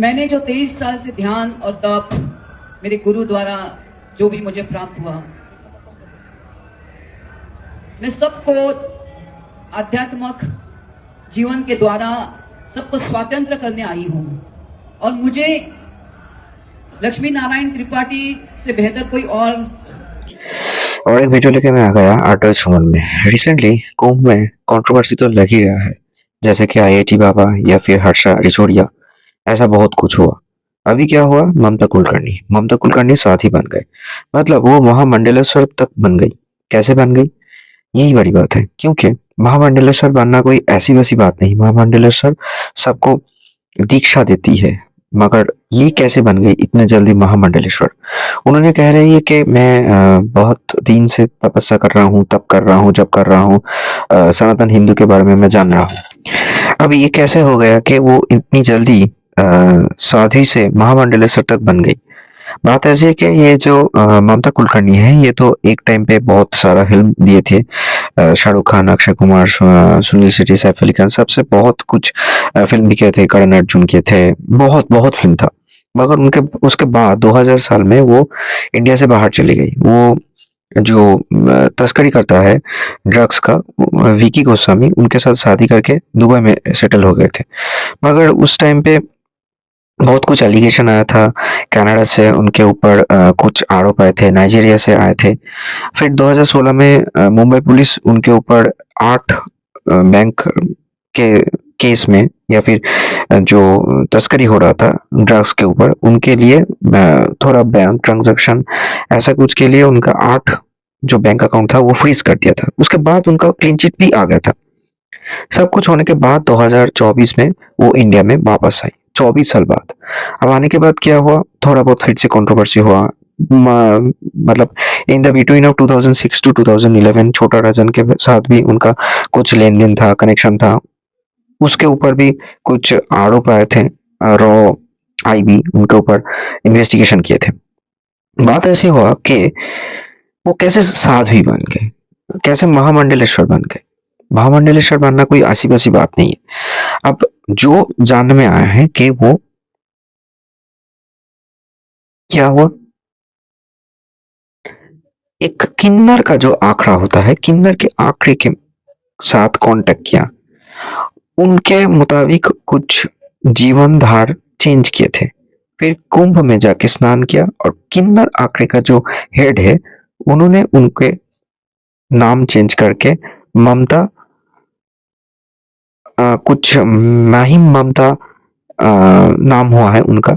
मैंने जो 23 साल से ध्यान और तप मेरे गुरु द्वारा जो भी मुझे प्राप्त हुआ, मैं सबको आध्यात्मिक जीवन के द्वारा सबको स्वतंत्र करने आई हूं। और मुझे लक्ष्मी नारायण त्रिपाठी से बेहतर कोई और एक वीडियो लेके मैं आ गया आर्टल सुमन में। रिसेंटली कुंभ में कंट्रोवर्सी तो लग ही रहा है, जैसे कि आईआईटी बाबा या फिर हर्षा रिचोड़िया, ऐसा बहुत कुछ हुआ। अभी क्या हुआ, ममता कुलकर्णी साथी बन गए, मतलब वो महामंडलेश्वर तक बन गई। कैसे बन गई, यही बड़ी बात है, क्योंकि महामंडलेश्वर बनना कोई ऐसी वैसी बात नहीं। महामंडलेश्वर सबको दीक्षा देती है, मगर ये कैसे बन गई इतने जल्दी महामंडलेश्वर। उन्होंने कह रही है कि मैं बहुत दिन से तपस्या कर रहा हूँ, तप कर रहा हूँ, जप कर रहा हूँ, सनातन हिंदू के बारे में मैं जान रहा हूँ। अब ये कैसे हो गया कि वो इतनी जल्दी साध्वी से महामंडलेश्वर तक बन गई। बात ऐसी है कि ये जो ममता कुलकर्णी है, ये तो एक टाइम पे बहुत सारा फिल्म दिए थे, शाहरुख खान, अक्षय कुमार, सुनील शेट्टी, सैफ अली खान, सबसे बहुत कुछ फिल्म भी किए थे, करण अर्जुन के थे, बहुत बहुत फिल्म था। मगर उनके उसके बाद 2000 साल में वो इंडिया से बाहर चली गई। वो जो तस्करी करता है ड्रग्स का, विकी गोस्वामी, उनके साथ शादी करके दुबई में सेटल हो गए थे। मगर उस टाइम पे बहुत कुछ एलिगेशन आया था, कनाडा से उनके ऊपर कुछ आरोप आए थे, नाइजीरिया से आए थे। फिर 2016 में मुंबई पुलिस उनके ऊपर 8 बैंक के केस में, या फिर जो तस्करी हो रहा था ड्रग्स के ऊपर, उनके लिए थोड़ा बैंक ट्रांजैक्शन ऐसा कुछ के लिए उनका 8 जो बैंक अकाउंट था वो फ्रीज कर दिया था। उसके बाद उनका क्लीन चिट भी आ गया था। सब कुछ होने के बाद 2024 में वो इंडिया में वापस आई, 24 साल बाद। अब आने के बाद क्या हुआ, थोड़ा बहुत फिर से कंट्रोवर्सी हुआ। मतलब in the between of 2006 to 2011 Chhota राजन के साथ भी उनका कुछ लेन देन था, कनेक्शन था। उसके ऊपर भी कुछ आरोप आए थे, रॉ आईबी उनके ऊपर इन्वेस्टिगेशन किए थे। बात ऐसे हुआ कि वो कैसे साध्वी बन गए, कैसे महामंडलेश्वर बन गए। महामंडलेश्वर बनना कोई ऐसी वैसी बात नहीं है। अब जो जानने में आया है कि वो क्या हुआ, एक किन्नर का जो आंकड़ा होता है, किन्नर के आंकड़े के साथ कांटेक्ट किया, उनके मुताबिक कुछ जीवन धार चेंज किए थे। फिर कुंभ में जाके स्नान किया और किन्नर आंकड़े का जो हेड है, उन्होंने उनके नाम चेंज करके ममता, कुछ माहिम ममता नाम हुआ है उनका।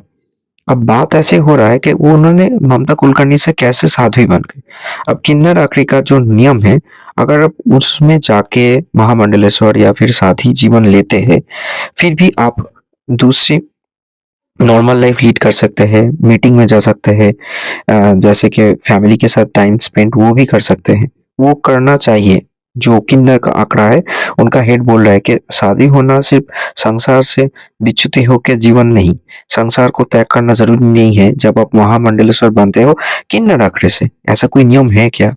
अब बात ऐसे हो रहा है कि वो उन्होंने ममता कुलकर्णी से कैसे साध्वी बन गई। अब किन्नर आखिरी का जो नियम है, अगर आप उसमें जाके महामंडलेश्वर या फिर साथी जीवन लेते हैं, फिर भी आप दूसरी नॉर्मल लाइफ लीड कर सकते हैं, मीटिंग में जा सकते हैं, जैसे कि फैमिली के साथ टाइम स्पेंड वो भी कर सकते हैं। वो करना चाहिए। जो किन्नर का आंकड़ा है, उनका हेड बोल रहा है कि शादी होना सिर्फ संसार से विच्युति होकर जीवन नहीं, संसार को त्याग करना जरूरी नहीं है जब आप महामंडलेश्वर बनते हो किन्नर आंकड़े से। ऐसा कोई नियम है क्या?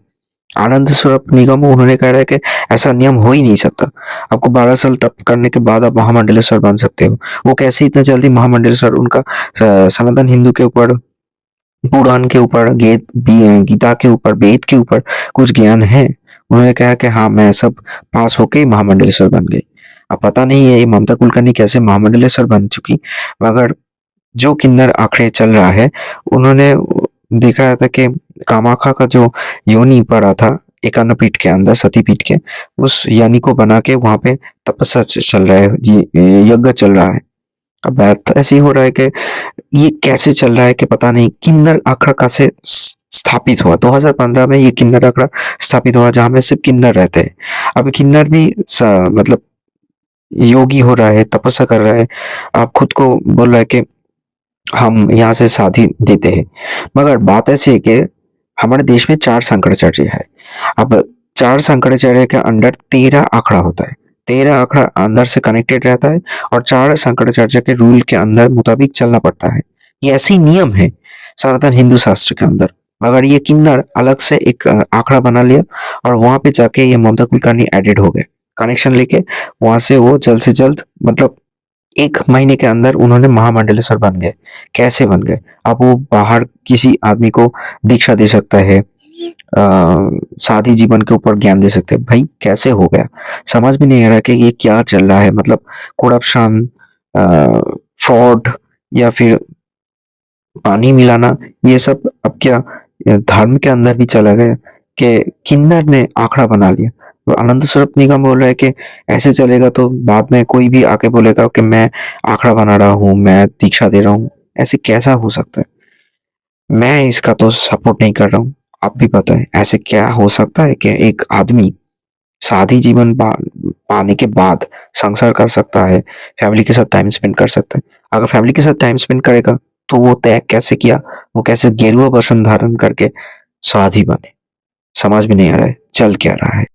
आनंद स्वरूप निगम उन्होंने कह रहा है कि ऐसा नियम हो ही नहीं सकता। आपको 12 साल तप करने के बाद आप महामंडलेश्वर बन सकते हो। वो कैसे इतना जल्दी महामंडलेश्वर, उनका सनातन हिंदू के ऊपर, पुराण के ऊपर, गीता के ऊपर, वेद के ऊपर कुछ ज्ञान है। उन्होंने कहा कि हाँ, मैं सब पास होके ही महामंडलेश्वर बन गई। अब पता नहीं है ये ममता कुलकर्णी कैसे महामंडलेश्वर बन चुकी, मगर जो किन्नर आंकड़े चल रहा है, उन्होंने दिख रहा था कि कामाख्या का जो योनि पड़ा था एकान्न पीठ के अंदर, सती पीठ के, उस यानी को बना के वहां पे तपस्या चल रहा है जी, यज्ञ चल रहा है। अब बात ऐसी हो रहा है कि ये कैसे चल रहा है कि पता नहीं किन्नर आंकड़ा कैसे स्थापित हुआ। 2015 में ये किन्नर आंकड़ा स्थापित हुआ, जहां में सिर्फ किन्नर रहते हैं। अब किन्नर भी मतलब योगी हो रहा है, तपस्या कर रहा है, आप खुद को बोल रहा है कि हम यहाँ से शादी देते हैं। मगर बात ऐसी है कि हमारे देश में 4 शंकराचार्य है। अब 4 शंकराचार्य के अंडर 13 आंकड़ा होता है। 13 आंकड़ा अंदर से कनेक्टेड रहता है और 4 शंकराचार्य के रूल के अंदर मुताबिक चलना पड़ता है। ये ऐसे ही नियम है सनातन हिंदू शास्त्र के अंदर। मगर ये किन्नर अलग से एक आंकड़ा बना लिया और वहां पे जाके ये ममता कुलकर्णी एडेड हो गए। कनेक्शन लेके वहां से वो जल्द से जल्द, मतलब 1 महीने के अंदर उन्होंने महामंडलेश्वर बन गए। कैसे बन गए? अब वो बाहर किसी आदमी को दीक्षा दे सकता है, सादी जीवन के ऊपर ज्ञान दे सकते हैं। भाई कैसे हो गया? समझ में नहीं आ रहा कि ये क्या चल रहा है। मतलब करप्शन, फ्रॉड या फिर पानी मिलाना, ये सब अब क्या धर्म के अंदर भी चला गया कि किन्नर ने आंकड़ा बना लिया। तो आनंद स्वरूप निगम बोल रहा है कि ऐसे चलेगा तो बाद में कोई भी आके बोलेगा कि मैं आंकड़ा बना रहा हूँ, मैं दीक्षा दे रहा हूँ। ऐसे कैसा हो सकता है? मैं इसका तो सपोर्ट नहीं कर रहा हूँ। आप भी बताएं ऐसे क्या हो सकता है कि एक आदमी सादी जीवन पाने के बाद संसार कर सकता है, फैमिली के साथ टाइम स्पेंड कर सकता है। अगर फैमिली के साथ टाइम स्पेंड करेगा तो वो त्याग कैसे किया? वो कैसे गेरुआ वस्त्र धारण करके साधी बने? समझ में नहीं आ रहा है चल क्या रहा है।